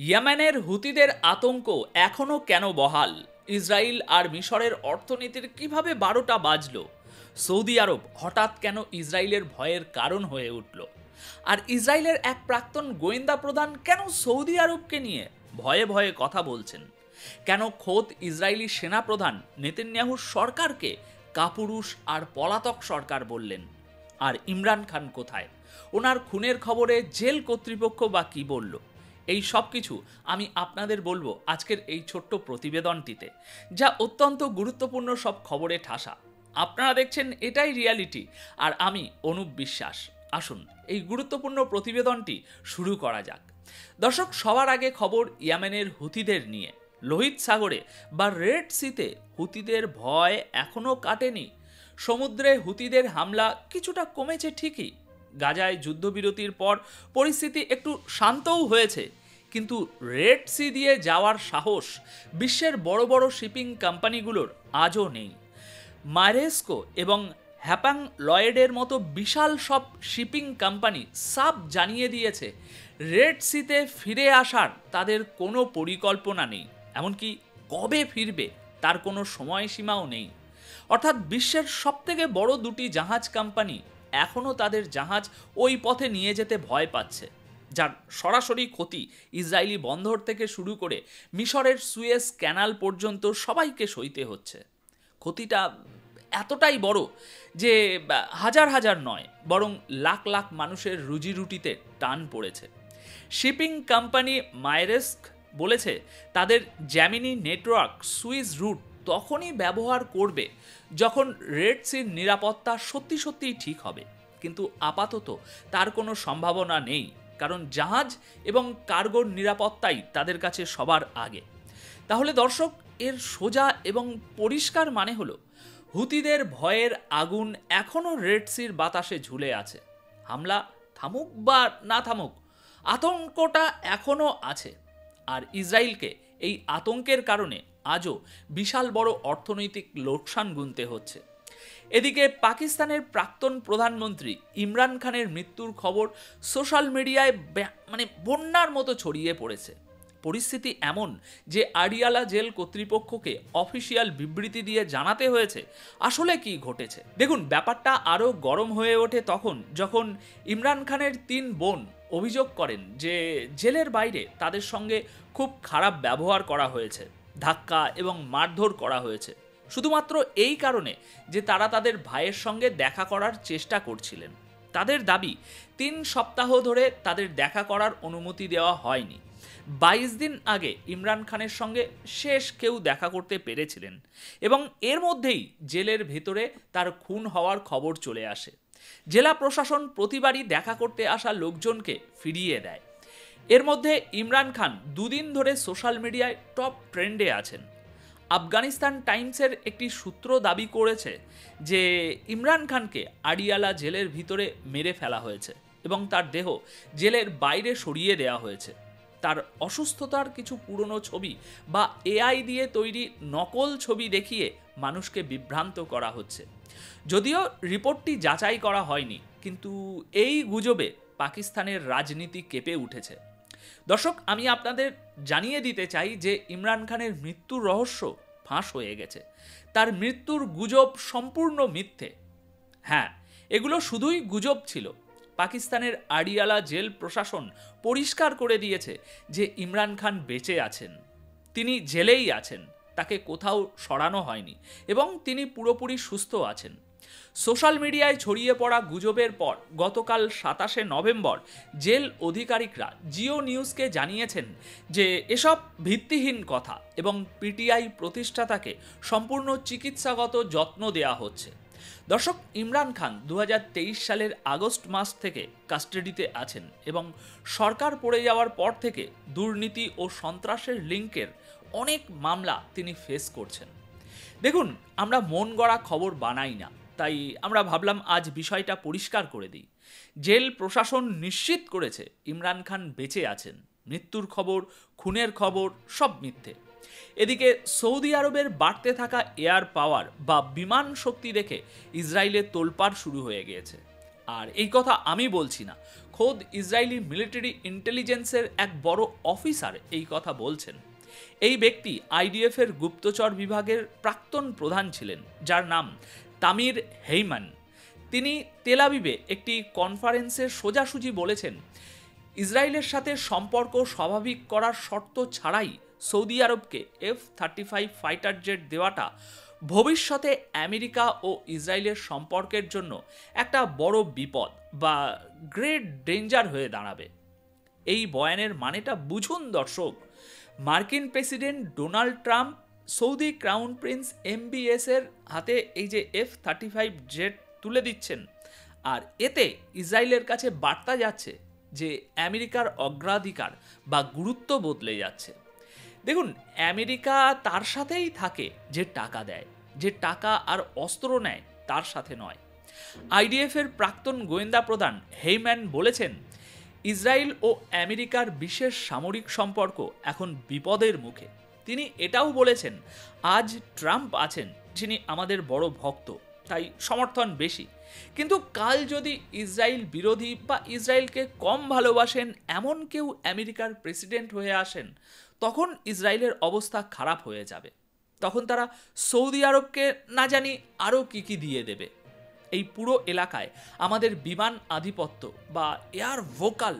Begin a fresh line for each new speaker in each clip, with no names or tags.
ইয়েমেনের হুতিদের আতঙ্ক এখনও কেন বহাল? ইসরায়েল আর মিশরের অর্থনীতির কিভাবে 12টা বাজল? সৌদি আরব হঠাৎ কেন ইসরায়েলের ভয়ের কারণ হয়ে উঠল? আর ইসরায়েলের এক প্রাক্তন গোয়েন্দা প্রধান কেন সৌদি আরবকে নিয়ে ভয়ে ভয়ে কথা বলছেন? কেন খোদ ইসরায়েলি সেনাপ্রধান নেতানিয়াহুর সরকারকে কাপুরুষ আর পলাতক সরকার বললেন? আর ইমরান খান কোথায়? ওনার খুনের খবরে জেল কর্তৃপক্ষ বা কি বলল? এই সব কিছু আমি আপনাদের বলবো আজকের এই ছোট্ট প্রতিবেদনটিতে, যা অত্যন্ত গুরুত্বপূর্ণ সব খবরে ঠাসা। আপনারা দেখছেন এটাই রিয়ালিটি, আর আমি অনুপ বিশ্বাস। আসুন এই গুরুত্বপূর্ণ প্রতিবেদনটি শুরু করা যাক। দর্শক, সবার আগে খবর ইয়েমেনের হুতিদের নিয়ে। লোহিত সাগরে বা রেড সিতে হুতিদের ভয় এখনও কাটেনি। সমুদ্রে হুতিদের হামলা কিছুটা কমেছে ঠিকই, গাজায় যুদ্ধবিরতির পর পরিস্থিতি একটু শান্তও হয়েছে, কিন্তু রেড সি দিয়ে যাওয়ার সাহস বিশ্বের বড় বড় শিপিং কোম্পানিগুলোর আজও নেই। মারেস্কো এবং হ্যাপাং লয়েডের মতো বিশাল সব শিপিং কোম্পানি সাব জানিয়ে দিয়েছে রেড সিতে ফিরে আসার তাদের কোনো পরিকল্পনা নেই, এমনকি কবে ফিরবে তার কোনো সময়সীমাও নেই। অর্থাৎ বিশ্বের সবথেকে বড় দুটি জাহাজ কোম্পানি এখনও তাদের জাহাজ ওই পথে নিয়ে যেতে ভয় পাচ্ছে, যার সরাসরি ক্ষতি ইসরায়েলি বন্দর থেকে শুরু করে মিশরের সুয়েজ ক্যানাল পর্যন্ত সবাইকে সইতে হচ্ছে। ক্ষতিটা এতটাই বড় যে হাজার হাজার নয়, বরং লাখ লাখ মানুষের রুজি রুটিতে টান পড়েছে। শিপিং কোম্পানি মাইরেস্ক বলেছে তাদের জ্যামিনি নেটওয়ার্ক সুইজ রুট তখনই ব্যবহার করবে যখন রেড সির নিরাপত্তা সত্যি সত্যিই ঠিক হবে, কিন্তু আপাতত তার কোনো সম্ভাবনা নেই, কারণ জাহাজ এবং কার্গোর নিরাপত্তাই তাদের কাছে সবার আগে। তাহলে দর্শক, এর সোজা এবং পরিষ্কার মানে হলো হুতিদের ভয়ের আগুন এখনও রেড সির বাতাসে ঝুলে আছে। হামলা থামুক বা না থামুক, আতঙ্কটা এখনও আছে, আর ইসরায়েলকে এই আতঙ্কের কারণে আজও বিশাল বড় অর্থনৈতিক লোকসান গুনতে হচ্ছে। এদিকে পাকিস্তানের প্রাক্তন প্রধানমন্ত্রী ইমরান খানের মৃত্যুর খবর সোশ্যাল মিডিয়ায় বন্যার মতো ছড়িয়ে পড়েছে। পরিস্থিতি এমন যে আডিয়ালা জেল কর্তৃপক্ষকে অফিসিয়াল বিবৃতি দিয়ে জানাতে হয়েছে আসলে কি ঘটেছে। দেখুন, ব্যাপারটা আরও গরম হয়ে ওঠে তখন যখন ইমরান খানের 3 বোন অভিযোগ করেন যে জেলের বাইরে তাদের সঙ্গে খুব খারাপ ব্যবহার করা হয়েছে, ধাক্কা এবং মারধর করা হয়েছে, শুধুমাত্র এই কারণে যে তারা তাদের ভাইয়ের সঙ্গে দেখা করার চেষ্টা করছিলেন। তাদের দাবি 3 সপ্তাহ ধরে তাদের দেখা করার অনুমতি দেওয়া হয়নি। 22 দিন আগে ইমরান খানের সঙ্গে শেষ কেউ দেখা করতে পেরেছিলেন, এবং এর মধ্যেই জেলের ভেতরে তার খুন হওয়ার খবর চলে আসে। জেলা প্রশাসন প্রতিবারই দেখা করতে আসা লোকজনকে ফিরিয়ে দেয়। এর মধ্যে ইমরান খান 2 দিন ধরে সোশ্যাল মিডিয়ায় টপ ট্রেন্ডে আছেন। আফগানিস্তান টাইমসের একটি সূত্র দাবি করেছে যে ইমরান খানকে আডিয়ালা জেলের ভিতরে মেরে ফেলা হয়েছে এবং তার দেহ জেলের বাইরে সরিয়ে দেওয়া হয়েছে। তার অসুস্থতার কিছু পুরনো ছবি বা এআই দিয়ে তৈরি নকল ছবি দেখিয়ে মানুষকে বিভ্রান্ত করা হচ্ছে। যদিও রিপোর্টটি যাচাই করা হয়নি, কিন্তু এই গুজবে পাকিস্তানের রাজনীতি কেঁপে উঠেছে। দর্শক, আমি আপনাদের জানিয়ে দিতে চাই যে ইমরান খানের মৃত্যুর রহস্য ফাঁস হয়ে গেছে। তার মৃত্যুর গুজব সম্পূর্ণ মিথ্যে। হ্যাঁ, এগুলো শুধুই গুজব ছিল। পাকিস্তানের আডিয়ালা জেল প্রশাসন পরিষ্কার করে দিয়েছে যে ইমরান খান বেঁচে আছেন, তিনি জেলেই আছেন, তাকে কোথাও সরানো হয়নি এবং তিনি পুরোপুরি সুস্থ আছেন। সোশ্যাল মিডিয়ায় ছড়িয়ে পড়া গুজবের পর গতকাল 27শে নভেম্বর জেল আধিকারিকরা জিও নিউজকে জানিয়েছেন যে এসব ভিত্তিহীন কথা এবং পিটিআই প্রতিষ্ঠাতাকে সম্পূর্ণ চিকিৎসাগত যত্ন দেওয়া হচ্ছে। দর্শক, ইমরান খান 2023 সালের আগস্ট মাস থেকে কাস্টাডিতে আছেন এবং সরকার পড়ে যাওয়ার পর থেকে দুর্নীতি ও সন্ত্রাসের লিঙ্কের অনেক মামলা তিনি ফেস করছেন। দেখুন, আমরা মন গড়া খবর বানাই না, তাই আমরা ভাবলাম আজ বিষয়টা পরিষ্কার করে দিই। জেল প্রশাসন নিশ্চিত করেছে ইমরান খান বেঁচে আছেন। মৃত্যুর খবর, খুনের খবর সব মিথ্যে। এদিকে সৌদি আরবের বাড়তে থাকা এয়ার পাওয়ার বা বিমান শক্তি দেখে ইসরায়েলের তোলপাড় শুরু হয়ে গিয়েছে। আর এই কথা আমি বলছি না, খোদ ইসরায়েলি মিলিটারি ইন্টেলিজেন্সের এক বড় অফিসার এই কথা বলছেন। এই ব্যক্তি আইডিএফ এর গুপ্তচর বিভাগের প্রাক্তন প্রধান ছিলেন, যার নাম তামির হেইমান। তিনি তেল আবিবে একটি কনফারেন্সে সোজাসুজি বলেছেন, ইসরায়েলের সাথে সম্পর্ক স্বাভাবিক করার শর্ত ছাড়াই সৌদি আরবকে F-35 ফাইটার জেট দেওয়াটা ভবিষ্যতে আমেরিকা ও ইসরায়েলের সম্পর্কের জন্য একটা বড় বিপদ বা গ্রেট ডেঞ্জার হয়ে দাঁড়াবে। এই বয়ানের মানেটা বুঝুন দর্শক। মার্কিন president Donald Trump Saudi crown Prince MBS এর হাতে এই যে F-35 জেট তুলে দিচ্ছেন, আর এতে ইসরায়েলের কাছে বার্তা যাচ্ছে যে আমেরিকার অগ্রাধিকার বা গুরুত্ব বদলে যাচ্ছে। দেখুন, আমেরিকা তার সাথেই থাকে যে টাকা দেয়, যে টাকা আর অস্ত্র নেয় তার সাথে নয়। আইডিএফ এর প্রাক্তন গোয়েন্দা প্রধান হেইম্যান বলেছেন, ইসরায়েল ও আমেরিকার বিশেষ সামরিক সম্পর্ক এখন বিপদের মুখে। তিনি এটাও বলেছেন, আজ ট্রাম্প আছেন যিনি আমাদের বড় ভক্ত, তাই সমর্থন বেশি, কিন্তু কাল যদি ইসরায়েল বিরোধী বা ইসরায়েলকে কম ভালোবাসেন এমন কেউ আমেরিকার প্রেসিডেন্ট হয়ে আসেন, তখন ইসরায়েলের অবস্থা খারাপ হয়ে যাবে। তখন তারা সৌদি আরবকে না জানি আরও কি দিয়ে দেবে। এই পুরো এলাকায় আমাদের বিমান আধিপত্য বা এয়ার ভোকাল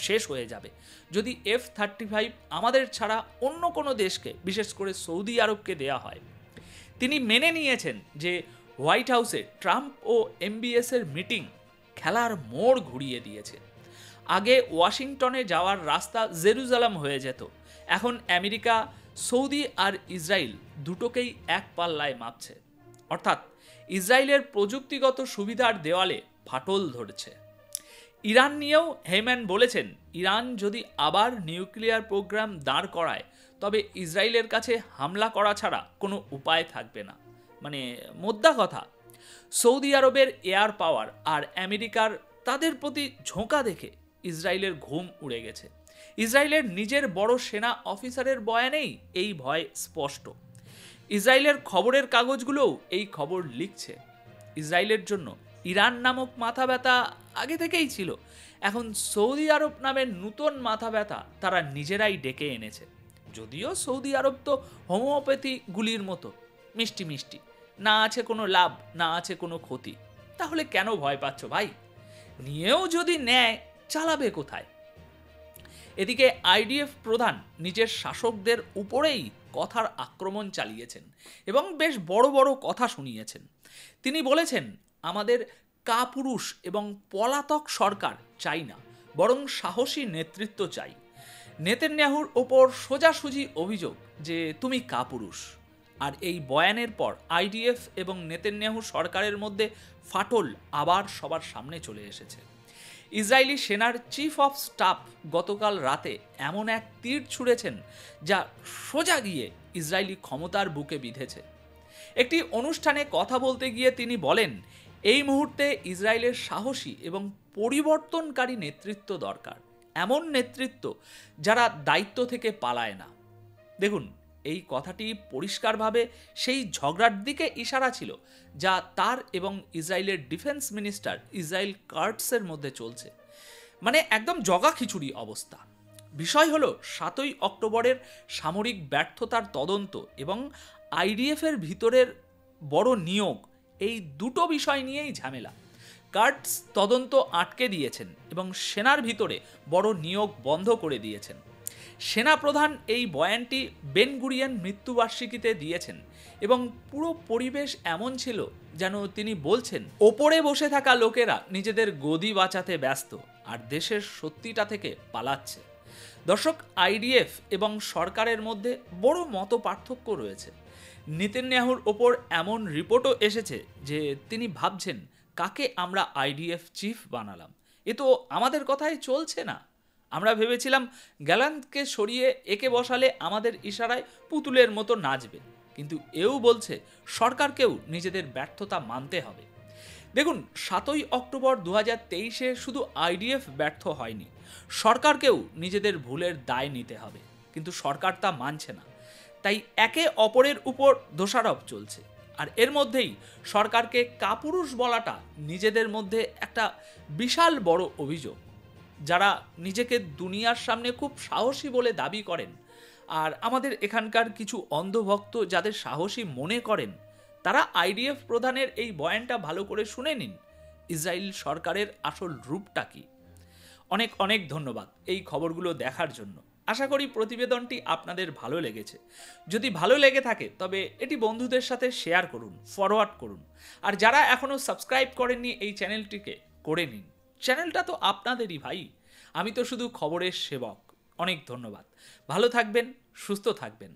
শেষ হয়ে যাবে যদি F-35 আমাদের ছাড়া অন্য কোনো দেশকে, বিশেষ করে সৌদি আরবকে দেয়া হয়। তিনি মেনে নিয়েছেন যে হোয়াইট হাউসে ট্রাম্প ও MBS এর মিটিং খেলার মোড় ঘুরিয়ে দিয়েছে। আগে ওয়াশিংটনে যাওয়ার রাস্তা জেরুজালেম হয়ে যেত, এখন আমেরিকা, সৌদি আর ইসরায়েল দুটোকেই এক পাল্লায় মাপছে। অর্থাৎ ইসরায়েলের প্রযুক্তিগত সুবিধার দেওয়ালে ফাটল ধরেছে। ইরান নিয়েও হেইম্যান বলেছেন, ইরান যদি আবার নিউক্লিয়ার প্রোগ্রাম দাঁড় করায় তবে ইসরায়েলের কাছে হামলা করা ছাড়া কোনো উপায় থাকবে না। মানে মোদ্দা কথা, সৌদি আরবের এয়ার পাওয়ার আর আমেরিকার তাদের প্রতি ঝোঁকা দেখে ইসরায়েলের ঘুম উড়ে গেছে। ইসরায়েলের নিজের বড় সেনা অফিসারের বয়ানেই এই ভয় স্পষ্ট। ইসরায়েলের খবরের কাগজগুলোও এই খবর লিখছে। ইসরায়েলের জন্য ইরান নামক মাথা ব্যথা আগে থেকেই ছিল, এখন সৌদি আরব নামের নতুন মাথা ব্যথা তারা নিজেরাই ডেকে এনেছে। যদিও সৌদি আরব তো হোমিওপ্যাথি গুলির মতো মিষ্টি মিষ্টি, না আছে কোনো লাভ না আছে কোনো ক্ষতি। তাহলে কেন ভয় পাচ্ছ ভাই? নিয়েও যদি নেয়, চালাবে কোথায়? এদিকে আইডিএফ প্রধান নিজের শাসকদের উপরেই কথার আক্রমণ চালিয়েছেন এবং বেশ বড় বড় কথা শুনিয়েছেন। তিনি বলেছেন, আমাদের কাপুরুষ এবং পলাতক সরকার চাই না, বরং সাহসী নেতৃত্ব চাই। নেতানিয়াহুর ওপর সোজাসুজি অভিযোগ যে তুমি কাপুরুষ। আর এই বয়ানের পর আইডিএফ এবং নেতানিয়াহু সরকারের মধ্যে ফাটল আবার সবার সামনে চলে এসেছে। ইসরায়েলি সেনার চিফ অফ স্টাফ গতকাল রাতে এমন এক তীর ছুঁড়েছেন যা সোজা গিয়ে ইসরায়েলি ক্ষমতার বুকে বিঁধেছে। একটি অনুষ্ঠানে কথা বলতে গিয়ে তিনি বলেন, এই মুহূর্তে ইসরায়েলের সাহসী এবং পরিবর্তনকারী নেতৃত্ব দরকার, এমন নেতৃত্ব যারা দায়িত্ব থেকে পালায় না। দেখুন, এই কথাটি পরিষ্কারভাবে সেই ঝগড়ার দিকে ইশারা ছিল যা তার এবং ইসরায়েলের ডিফেন্স মিনিস্টার ইসরায়েল কার্টসের মধ্যে চলছে। মানে একদম জগা খিচুড়ি অবস্থা। বিষয় হলো 7ই অক্টোবরের সামরিক ব্যর্থতার তদন্ত এবং আইডিএফের ভিতরের বড় নিয়োগ, এই দুটো বিষয় নিয়েই ঝামেলা। কার্টস তদন্ত আটকে দিয়েছেন এবং সেনার ভিতরে বড় নিয়োগ বন্ধ করে দিয়েছেন। সেনাপ্রধান এই বয়ানটি বেন গুরিয়ন মৃত্যুবার্ষিকীতে দিয়েছেন এবং পুরো পরিবেশ এমন ছিল যেন তিনি বলছেন, ওপরে বসে থাকা লোকেরা নিজেদের গদি বাঁচাতে ব্যস্ত আর দেশের সত্যিটা থেকে পালাচ্ছে। দর্শক, আইডিএফ এবং সরকারের মধ্যে বড় মত পার্থক্য রয়েছে। নেতানিয়াহুর ওপর এমন রিপোর্টও এসেছে যে তিনি ভাবছেন, কাকে আমরা আইডিএফ চিফ বানালাম? এ তো আমাদের কথাই চলছে না। আমরা ভেবেছিলাম গ্যালান্টকে সরিয়ে একে বসালে আমাদের ইশারায় পুতুলের মতো নাচবে, কিন্তু এও বলছে সরকারকেও নিজেদের ব্যর্থতা মানতে হবে। দেখুন, 7ই অক্টোবর 2023-এ শুধু আইডিএফ ব্যর্থ হয়নি, সরকারকেও নিজেদের ভুলের দায় নিতে হবে, কিন্তু সরকার তা মানছে না। তাই একে অপরের উপর দোষারোপ চলছে। আর এর মধ্যেই সরকারকে কাপুরুষ বলাটা নিজেদের মধ্যে একটা বিশাল বড় অভিযোগ। যারা নিজেকে দুনিয়ার সামনে খুব সাহসী বলে দাবি করেন, আর আমাদের এখানকার কিছু অন্ধভক্ত যাদের সাহসী মনে করেন, তারা আইডিএফ প্রধানের এই বয়ানটা ভালো করে শুনে নিন। ইসরায়েল সরকারের আসল রূপটা কি। অনেক অনেক ধন্যবাদ এই খবরগুলো দেখার জন্য। আশা করি প্রতিবেদনটি আপনাদের ভালো লেগেছে। যদি ভালো লেগে থাকে তবে এটি বন্ধুদের সাথে শেয়ার করুন, ফরওয়ার্ড করুন। আর যারা এখনও সাবস্ক্রাইব করেননি এই চ্যানেলটিকে করে নিন। চ্যানেলটা তো আপনাদেরই ভাই, আমি তো শুধু খবরের সেবক। অনেক ধন্যবাদ। ভালো থাকবেন, সুস্থ থাকবেন।